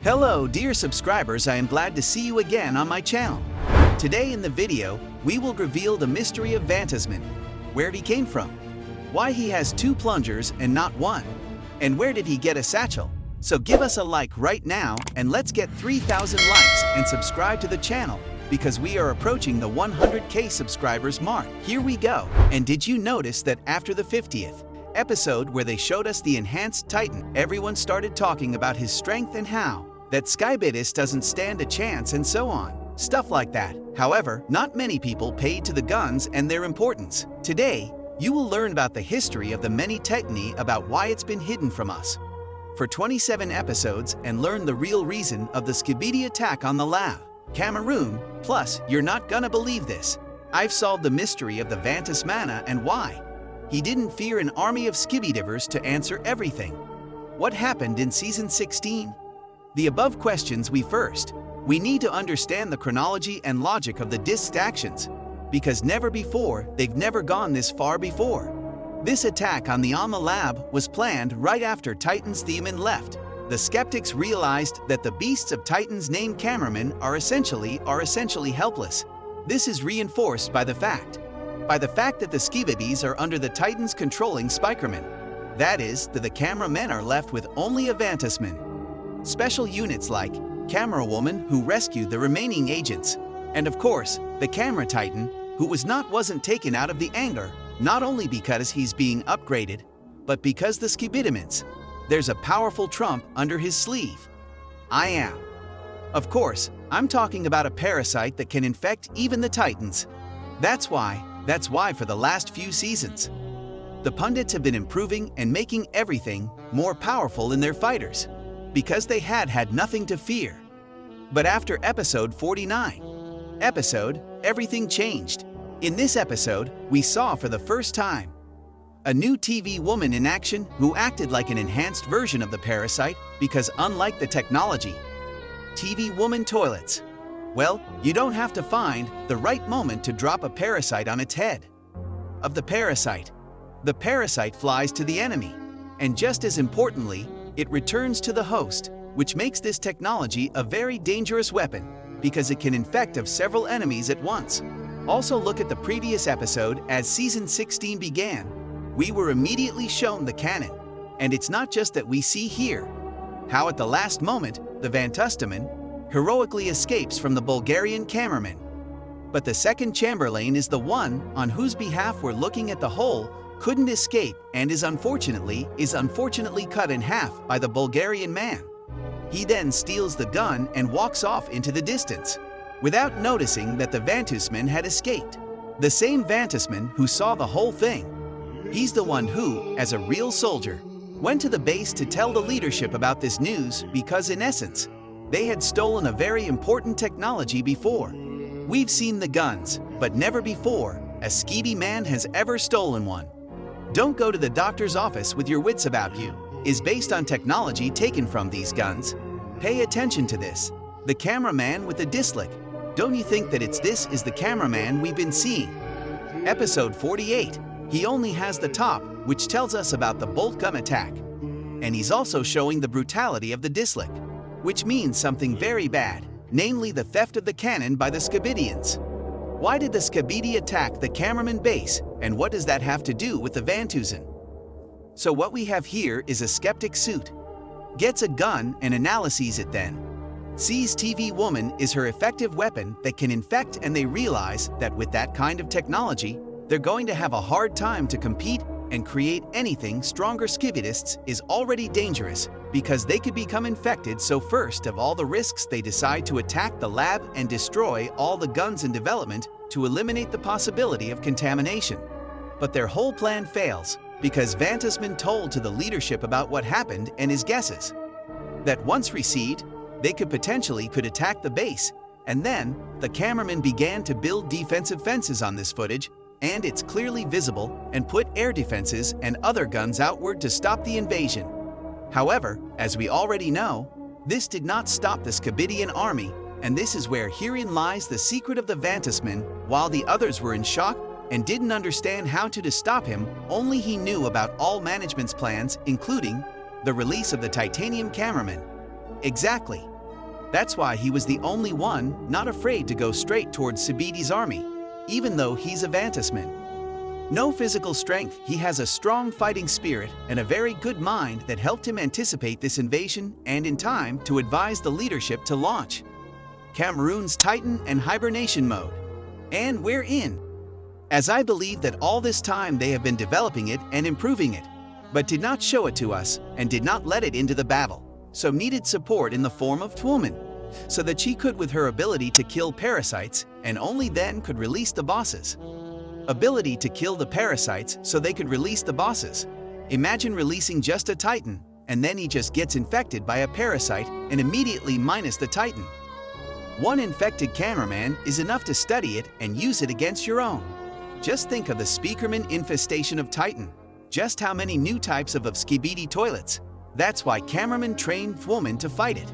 Hello dear subscribers, I am glad to see you again on my channel. Today in the video, we will reveal the mystery of Vantasman, where he came from, why he has 2 plungers and not 1, and where did he get a satchel. So give us a like right now and let's get 3,000 likes and subscribe to the channel because we are approaching the 100k subscribers mark. Here we go. And did you notice that after the 50th episode where they showed us the enhanced Titan, everyone started talking about his strength and how that Skibidi doesn't stand a chance and so on. Stuff like that. However, not many people paid to the guns and their importance. Today, you will learn about the history of the many Titani, about why it's been hidden from us for 27 episodes, and learn the real reason of the Skibidi attack on the lab. Cameroon, plus, you're not gonna believe this. I've solved the mystery of the Vantasmana and why he didn't fear an army of Skibidivers to answer everything. What happened in Season 16? The above questions we need to understand the chronology and logic of the disc's actions, because never before, they've never gone this far before. This attack on the Alma lab was planned right after Titan's Theoman left. The skeptics realized that the beasts of Titan's named cameramen are essentially helpless. This is reinforced by the fact that the Skibidis are under the Titans controlling Spikerman. That is, that the cameramen are left with only a Vantasman. Special units like Camera Woman, who rescued the remaining agents, and of course, the Camera Titan, who wasn't taken out of the anger, not only because he's being upgraded, but because the Skibidimans, there's a powerful trump under his sleeve. Of course, I'm talking about a parasite that can infect even the Titans. That's why for the last few seasons, the pundits have been improving and making everything more powerful in their fighters, because they had nothing to fear. But after episode 49, everything changed. In this episode, we saw for the first time a new TV woman in action who acted like an enhanced version of the parasite, because unlike the technology, TV woman toilets, well, you don't have to find the right moment to drop a parasite on its head. The parasite flies to the enemy, and just as importantly, it returns to the host, which makes this technology a very dangerous weapon because it can infect of several enemies at once. Also look at the previous episode. As Season 16 began, we were immediately shown the cannon, and it's not just that we see here how at the last moment the Vantasman heroically escapes from the Bulgarian cameraman, but the second Chamberlain is the one on whose behalf we're looking at. The whole couldn't escape and is unfortunately cut in half by the Bulgarian man. He then steals the gun and walks off into the distance, without noticing that the Vantasman had escaped. The same Vantasman who saw the whole thing. He's the one who, as a real soldier, went to the base to tell the leadership about this news, because in essence, they had stolen a very important technology before. We've seen the guns, but never before a Skibidi man has ever stolen one. Don't go to the doctor's office with your wits about you is based on technology taken from these guns. Pay attention to this. The cameraman with the dislik. Don't you think that this is the cameraman we've been seeing? Episode 48. He only has the top, which tells us about the bolt gun attack. And he's also showing the brutality of the dislik, which means something very bad, namely the theft of the cannon by the Skibidians. Why did the Skibidi attack the cameraman base, and what does that have to do with the Vantasman? So what we have here is a skeptic suit. Gets a gun and analyzes it, then sees TV woman is her effective weapon that can infect, and they realize that with that kind of technology, they're going to have a hard time to compete and create anything stronger. Skibidists is already dangerous because they could become infected, so first of all the risks, they decide to attack the lab and destroy all the guns in development to eliminate the possibility of contamination. But their whole plan fails because Vantasman told to the leadership about what happened and his guesses that once received, they could attack the base, and then the cameraman began to build defensive fences on this footage, and it's clearly visible, and put air defenses and other guns outward to stop the invasion. However, as we already know, this did not stop the Skibidian army, and this is where herein lies the secret of the Vantasman. While the others were in shock and didn't understand how to stop him, only he knew about all management's plans, including the release of the titanium cameraman. Exactly. That's why he was the only one not afraid to go straight towards Skibidi's army, even though he's a Vantasman. No physical strength, he has a strong fighting spirit and a very good mind that helped him anticipate this invasion and in time to advise the leadership to launch Cameroon's Titan and hibernation mode. And we're in. As I believe that all this time they have been developing it and improving it, but did not show it to us and did not let it into the battle, so needed support in the form of Twilman, so that she could with her ability to kill parasites and only then could release the bosses. Ability to kill the parasites so they could release the bosses. Imagine releasing just a Titan and then he just gets infected by a parasite and immediately minus the Titan. One infected cameraman is enough to study it and use it against your own. Just think of the Speakerman infestation of Titan. Just how many new types of Skibidi toilets. That's why cameraman trained woman to fight it.